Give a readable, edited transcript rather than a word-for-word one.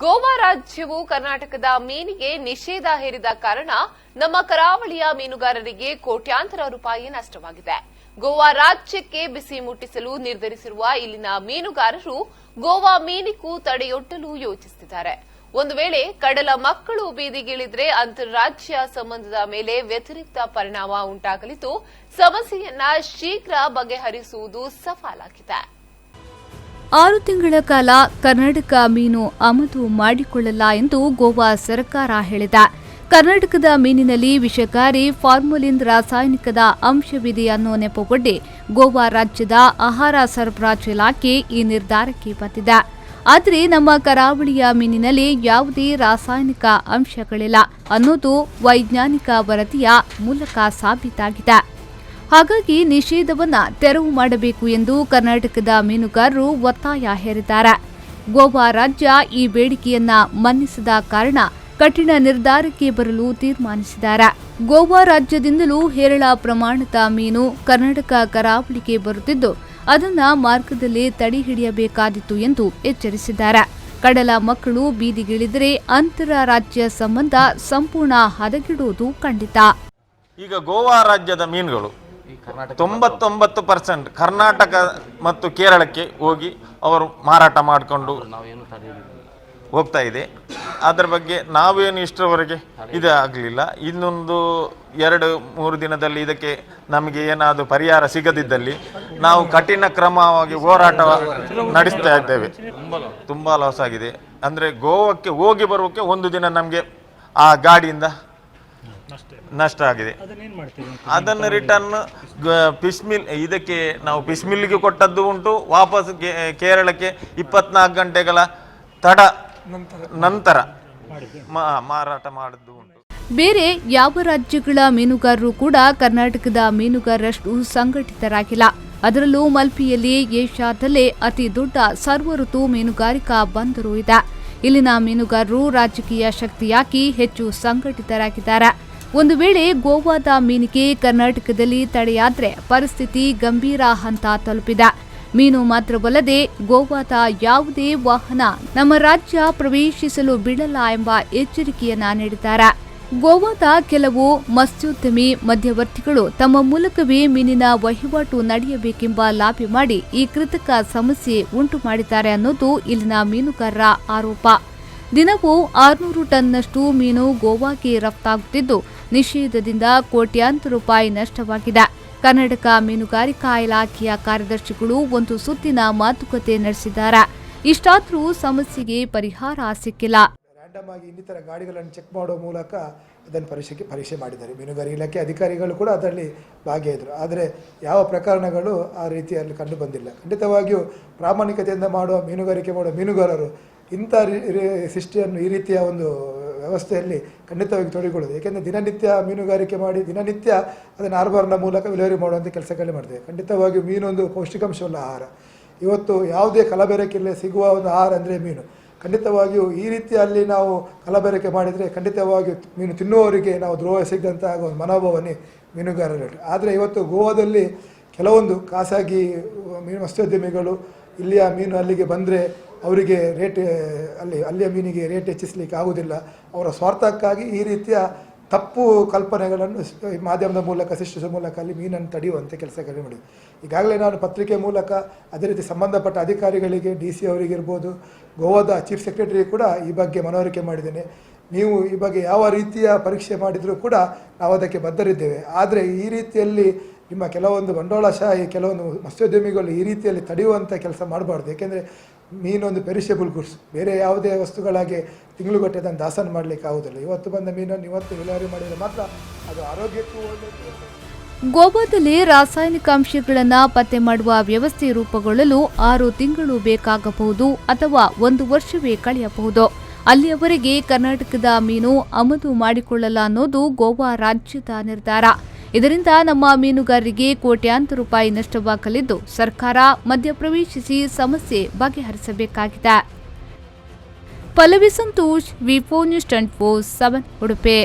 ಗೋವಾ ರಾಜ್ಯವು ಕರ್ನಾಟಕದ ಮೀನಿಗೆ ನಿಷೇಧ ಹೇರಿದ ಕಾರಣ ನಮ್ಮ ಕರಾವಳಿಯ ಮೀನುಗಾರರಿಗೆ ಕೋಟ್ಯಾಂತರ ರೂಪಾಯಿ ನಷ್ಟವಾಗಿದೆ. ಗೋವಾ ರಾಜ್ಯಕ್ಕೆ ಬಿಸಿ ಮುಟ್ಟಿಸಲು ನಿರ್ಧರಿಸಿರುವ ಇಲ್ಲಿನ ಮೀನುಗಾರರು ಗೋವಾ ಮೀನಿಗೂ ತಡೆಯೊಡ್ಡಲು ಯೋಚಿಸುತ್ತಿದ್ದಾರೆ. ಒಂದು ವೇಳೆ ಕಡಲ ಮಕ್ಕಳು ಬೀದಿಗಿಳಿದ್ರೆ ಅಂತಾರಾಜ್ಯ ಸಂಬಂಧದ ಮೇಲೆ ವ್ಯತಿರಿಕ್ತ ಪರಿಣಾಮ ಉಂಟಾಗಲಿದ್ದು ಸಮಸ್ಯೆಯನ್ನ ಶೀಘ್ರ ಬಗೆಹರಿಸುವುದು ಸವಾಲಾಗಿದೆ. 6 ತಿಂಗಳ ಕಾಲ ಕರ್ನಾಟಕ ಮೀನು ಆಮದು ಮಾಡಿಕೊಳ್ಳಲ್ಲ ಎಂದು ಗೋವಾ ಸರ್ಕಾರ ಹೇಳಿದೆ. ಕರ್ನಾಟಕದ ಮೀನಿನಲ್ಲಿ ವಿಷಕಾರಿ ಫಾರ್ಮಲಿನ್ ರಾಸಾಯನಿಕದ ಅಂಶವಿದೆ ಅನ್ನೋ ನೆಪವೊಡ್ಡಿ ಗೋವಾ ರಾಜ್ಯದ ಆಹಾರ ಸರಬರಾಜು ಇಲಾಖೆ ಈ ನಿರ್ಧಾರಕ್ಕೆ ಬಂದಿದೆ. ಆದರೆ ನಮ್ಮ ಕರಾವಳಿಯ ಮೀನಿನಲ್ಲಿ ಯಾವುದೇ ರಾಸಾಯನಿಕ ಅಂಶಗಳಿಲ್ಲ ಅನ್ನೋದು ವೈಜ್ಞಾನಿಕ ವರದಿಯ ಮೂಲಕ ಸಾಬೀತಾಗಿದೆ. ಹಾಗಾಗಿ ನಿಷೇಧವನ್ನ ತೆರವು ಮಾಡಬೇಕು ಎಂದು ಕರ್ನಾಟಕದ ಮೀನುಗಾರರು ಒತ್ತಾಯ ಹೇರಿದ್ದಾರೆ. ಗೋವಾ ರಾಜ್ಯ ಈ ಬೇಡಿಕೆಯನ್ನ ಮನ್ನಿಸದ ಕಾರಣ ಕಠಿಣ ನಿರ್ಧಾರಕ್ಕೆ ಬರಲು ತೀರ್ಮಾನಿಸಿದ್ದಾರೆ. ಗೋವಾ ರಾಜ್ಯದಿಂದಲೂ ಹೇರಳ ಪ್ರಮಾಣದ ಮೀನು ಕರ್ನಾಟಕ ಕರಾವಳಿಗೆ ಬರುತ್ತಿದ್ದು ಅದನ್ನ ಮಾರ್ಗದಲ್ಲಿ ತಡೆ ಹಿಡಿಯಬೇಕಾದಿತ್ತು ಎಂದು ಎಚ್ಚರಿಸಿದ್ದಾರೆ. ಕಡಲ ಮಕ್ಕಳು ಬೀದಿಗಿಳಿದರೆ ಅಂತರ ರಾಜ್ಯ ಸಂಬಂಧ ಸಂಪೂರ್ಣ ಹದಗೆಡುವುದು ಖಂಡಿತ. ಈಗ ಗೋವಾ ರಾಜ್ಯದ ಮೀನುಗಳು 99% ಕರ್ನಾಟಕ ಮತ್ತು ಕೇರಳಕ್ಕೆ ಹೋಗಿ ಅವರು ಮಾರಾಟ ಮಾಡಿಕೊಂಡು ಹೋಗ್ತಾ ಇದೆ. ಅದರ ಬಗ್ಗೆ ನಾವೇನು ಇಷ್ಟರವರೆಗೆ ಇದು ಆಗಲಿಲ್ಲ. ಇನ್ನೊಂದು 2-3 ದಿನದಲ್ಲಿ ಇದಕ್ಕೆ ನಮಗೆ ಏನಾದರೂ ಪರಿಹಾರ ಸಿಗದಿದ್ದಲ್ಲಿ ನಾವು ಕಠಿಣ ಕ್ರಮವಾಗಿ ಹೋರಾಟ ನಡೆಸ್ತಾ ಇದ್ದೇವೆ. ತುಂಬ ಲಾಸ್ ಆಗಿದೆ. ಅಂದರೆ ಗೋವಾಕ್ಕೆ ಹೋಗಿ ಬರೋಕ್ಕೆ ಒಂದು ದಿನ ನಮಗೆ ಆ ಗಾಡಿಯಿಂದ ನಷ್ಟ ಆಗಿದೆ. ಅದನ್ನು ರಿಟರ್ನ್ ಫಿಶ್ ಮಿಲ್ ಇದಕ್ಕೆ ನಾವು ಫಿಶ್ ಮಿಲ್ಗೆ ಕೊಟ್ಟದ್ದು ಉಂಟು. ವಾಪಸ್ ಕೇರಳಕ್ಕೆ 24 ಗಂಟೆಗಳ ತಡ ನಂತರ ಮಾರಾಟ ಮಾಡಿದ್ದು ಉಂಟು. ಬೇರೆ ಯಾವ ರಾಜ್ಯಗಳ ಮೀನುಗಾರರು ಕೂಡ ಕರ್ನಾಟಕದ ಮೀನುಗಾರರಷ್ಟು ಸಂಘಟಿತರಾಗಿಲ್ಲ. ಅದರಲ್ಲೂ ಮಲ್ಪಿಯಲ್ಲಿ ಏಷ್ಯಾದಲ್ಲೇ ಅತಿ ದೊಡ್ಡ ಸರ್ವಋತು ಮೀನುಗಾರಿಕಾ ಬಂದರು ಇದೆ. ಇಲ್ಲಿನ ಮೀನುಗಾರರು ರಾಜಕೀಯ ಶಕ್ತಿಯಾಗಿ ಹೆಚ್ಚು ಸಂಘಟಿತರಾಗಿದ್ದಾರೆ. ಒಂದು ವೇಳೆ ಗೋವಾದ ಮೀನಿಗೆ ಕರ್ನಾಟಕದಲ್ಲಿ ತಡೆಯಾದ್ರೆ ಪರಿಸ್ಥಿತಿ ಗಂಭೀರ ಹಂತ ತಲುಪಿದೆ. ಮೀನು ಮಾತ್ರವಲ್ಲದೆ ಗೋವಾದ ಯಾವುದೇ ವಾಹನ ನಮ್ಮ ರಾಜ್ಯ ಪ್ರವೇಶಿಸಲು ಬಿಡಲ್ಲ ಎಂಬ ಎಚ್ಚರಿಕೆಯನ್ನ ನೀಡಿದ್ದಾರೆ. ಗೋವಾದ ಕೆಲವು ಮತ್ಸ್ಯೋದ್ಯಮಿ ಮಧ್ಯವರ್ತಿಗಳು ತಮ್ಮ ಮೂಲಕವೇ ಮೀನಿನ ವಹಿವಾಟು ನಡೆಯಬೇಕೆಂಬ ಲಾಬಿ ಮಾಡಿ ಈ ಕೃತಕ ಸಮಸ್ಯೆ ಉಂಟು ಮಾಡಿದ್ದಾರೆ ಅನ್ನೋದು ಇಲ್ಲಿನ ಮೀನುಗಾರರ ಆರೋಪ. ದಿನವೂ 600 ಟನ್ನಷ್ಟು ಮೀನು ಗೋವಾಗೆ ರಫ್ತಾಗುತ್ತಿದ್ದು ನಿಷೇಧದಿಂದ ಕೋಟ್ಯಾಂತರ ರೂಪಾಯಿ ನಷ್ಟವಾಗಿದೆ. ಕರ್ನಾಟಕ ಮೀನುಗಾರಿಕಾ ಇಲಾಖೆಯ ಕಾರ್ಯದರ್ಶಿಗಳು ಒಂದು ಸುತ್ತಿನ ಮಾತುಕತೆ ನಡೆಸಿದ್ದಾರೆ. ಇಷ್ಟಾದರೂ ಸಮಸ್ಯೆಗೆ ಪರಿಹಾರ ಸಿಕ್ಕಿಲ್ಲ. ರ್ಯಾಂಡಮ್ ಆಗಿ ಇನ್ನಿತರ ಗಾಡಿಗಳನ್ನು ಚೆಕ್ ಮಾಡುವ ಮೂಲಕ ಅದನ್ನು ಪರೀಕ್ಷೆ ಮಾಡಿದ್ದಾರೆ. ಮೀನುಗಾರಿಕೆ ಇಲಾಖೆ ಅಧಿಕಾರಿಗಳು ಕೂಡ ಅದರಲ್ಲಿ ಭಾಗಿಯಾದರು. ಆದರೆ ಯಾವ ಪ್ರಕರಣಗಳು ಆ ರೀತಿಯಲ್ಲಿ ಕಂಡು ಬಂದಿಲ್ಲ. ಖಂಡಿತವಾಗಿಯೂ ಪ್ರಾಮಾಣಿಕತೆಯಿಂದ ಮೀನುಗಾರಿಕೆ ಮಾಡುವ ಮೀನುಗಾರರು ಇಂಥ ಸೃಷ್ಟಿಯನ್ನು ಈ ರೀತಿಯ ಒಂದು ವ್ಯವಸ್ಥೆಯಲ್ಲಿ ಖಂಡಿತವಾಗಿ ತೊಡಗಿಕೊಳ್ಳೋದು. ಏಕೆಂದರೆ ದಿನನಿತ್ಯ ಮೀನುಗಾರಿಕೆ ಮಾಡಿ ದಿನನಿತ್ಯ ಅದನ್ನು ಹಾರ್ಬರ್ನ ಮೂಲಕ ವಿಲೇವಾರಿ ಮಾಡುವಂಥ ಕೆಲಸಗಳೇ ಮಾಡ್ತೇವೆ. ಖಂಡಿತವಾಗಿಯೂ ಮೀನೊಂದು ಪೌಷ್ಟಿಕಾಂಶವುಳ್ಳ ಆಹಾರ. ಇವತ್ತು ಯಾವುದೇ ಕಲಬೆರಕೆಯಲ್ಲಿ ಸಿಗುವ ಒಂದು ಆಹಾರ ಅಂದರೆ ಮೀನು. ಖಂಡಿತವಾಗಿಯೂ ಈ ರೀತಿಯಲ್ಲಿ ನಾವು ಕಲಬೆರಕೆ ಮಾಡಿದರೆ ಖಂಡಿತವಾಗಿಯೂ ಮೀನು ತಿನ್ನುವವರಿಗೆ ನಾವು ದ್ರೋಹ ಸಿಗದಂಥ ಆಗುವ ಮನೋಭಾವನೆ ಮೀನುಗಾರರು. ಆದರೆ ಇವತ್ತು ಗೋವಾದಲ್ಲಿ ಕೆಲವೊಂದು ಖಾಸಗಿ ಮತ್ಸ್ಯೋದ್ಯಮಿಗಳು ಇಲ್ಲಿಯ ಮೀನು ಅಲ್ಲಿಗೆ ಬಂದರೆ ಅವರಿಗೆ ಅಲ್ಲಿಯ ಮೀನಿಗೆ ರೇಟ್ ಹೆಚ್ಚಿಸಲಿಕ್ಕೆ ಆಗುವುದಿಲ್ಲ. ಅವರ ಸ್ವಾರ್ಥಕ್ಕಾಗಿ ಈ ರೀತಿಯ ತಪ್ಪು ಕಲ್ಪನೆಗಳನ್ನು ಮಾಧ್ಯಮದ ಮೂಲಕ ಸೃಷ್ಟಿಸುವ ಮೂಲಕ ಅಲ್ಲಿ ಮೀನನ್ನು ತಡೆಯುವಂಥ ಕೆಲಸಗಳು ಮಾಡಿದೆ. ಈಗಾಗಲೇ ನಾನು ಪತ್ರಿಕೆ ಮೂಲಕ ಅದೇ ರೀತಿ ಸಂಬಂಧಪಟ್ಟ ಅಧಿಕಾರಿಗಳಿಗೆ DC ಅವರಿಗಿರ್ಬೋದು, ಗೋವಾದ ಚೀಫ್ ಸೆಕ್ರೆಟರಿ ಕೂಡ ಈ ಬಗ್ಗೆ ಮನವರಿಕೆ ಮಾಡಿದ್ದೇನೆ. ನೀವು ಈ ಬಗ್ಗೆ ಯಾವ ರೀತಿಯ ಪರೀಕ್ಷೆ ಮಾಡಿದರೂ ಕೂಡ ನಾವು ಅದಕ್ಕೆ ಬದ್ಧರಿದ್ದೇವೆ. ಆದರೆ ಈ ರೀತಿಯಲ್ಲಿ ನಿಮ್ಮ ಕೆಲವೊಂದು ಬಂಡವಾಳಶಾಹಿ ಕೆಲವೊಂದು ಮತ್ಸ್ಯೋದ್ಯಮಿಗಳು ಈ ರೀತಿಯಲ್ಲಿ ತಡೆಯುವಂಥ ಕೆಲಸ ಮಾಡಬಾರ್ದು. ಏಕೆಂದರೆ ಮೀನೊಂದು ಪೆರಿಷಬಲ್ ಗುಡ್ಸ್. ಬೇರೆ ಯಾವುದೇ ವಸ್ತುಗಳಾಗಿ ತಿಂಗಳುಗಟ್ಟೆ ಅದನ್ನು ದಾಸನ ಮಾಡಲಿಕ್ಕೆ ಆಗುವುದಿಲ್ಲ. ಇವತ್ತು ಬಂದ ಮೀನನ್ನು ಇವತ್ತು ವಿಲೇವಾರಿ ಮಾಡಿದರೆ ಮಾತ್ರ ಅದು ಆರೋಗ್ಯಕ್ಕೂ ಒಳ್ಳೆಯದು. ಗೋವಾದಲ್ಲಿ ರಾಸಾಯನಿಕ ಅಂಶಗಳನ್ನು ಪತ್ತೆ ಮಾಡುವ ವ್ಯವಸ್ಥೆ ರೂಪುಗೊಳ್ಳಲು 6 ತಿಂಗಳು ಬೇಕಾಗಬಹುದು ಅಥವಾ 1 ವರ್ಷವೇ ಕಳೆಯಬಹುದು. ಅಲ್ಲಿಯವರೆಗೆ ಕರ್ನಾಟಕದ ಮೀನು ಆಮದು ಮಾಡಿಕೊಳ್ಳಲ್ಲ ಅನ್ನೋದು ಗೋವಾ ರಾಜ್ಯದ ನಿರ್ಧಾರ. ಇದರಿಂದ ನಮ್ಮ ಮೀನುಗಾರರಿಗೆ ಕೋಟ್ಯಾಂತರ ರೂಪಾಯಿ ನಷ್ಟವಾಗಲಿದ್ದು ಸರ್ಕಾರ ಮಧ್ಯಪ್ರವೇಶಿಸಿ ಸಮಸ್ಯೆ ಬಗೆಹರಿಸಬೇಕಾಗಿದೆ. ಪಲ್ಲವಿ ಸಂತೋಷ್, ವಿ4 ನ್ಯೂಸ್ 24/7 ಉಡುಪಿ.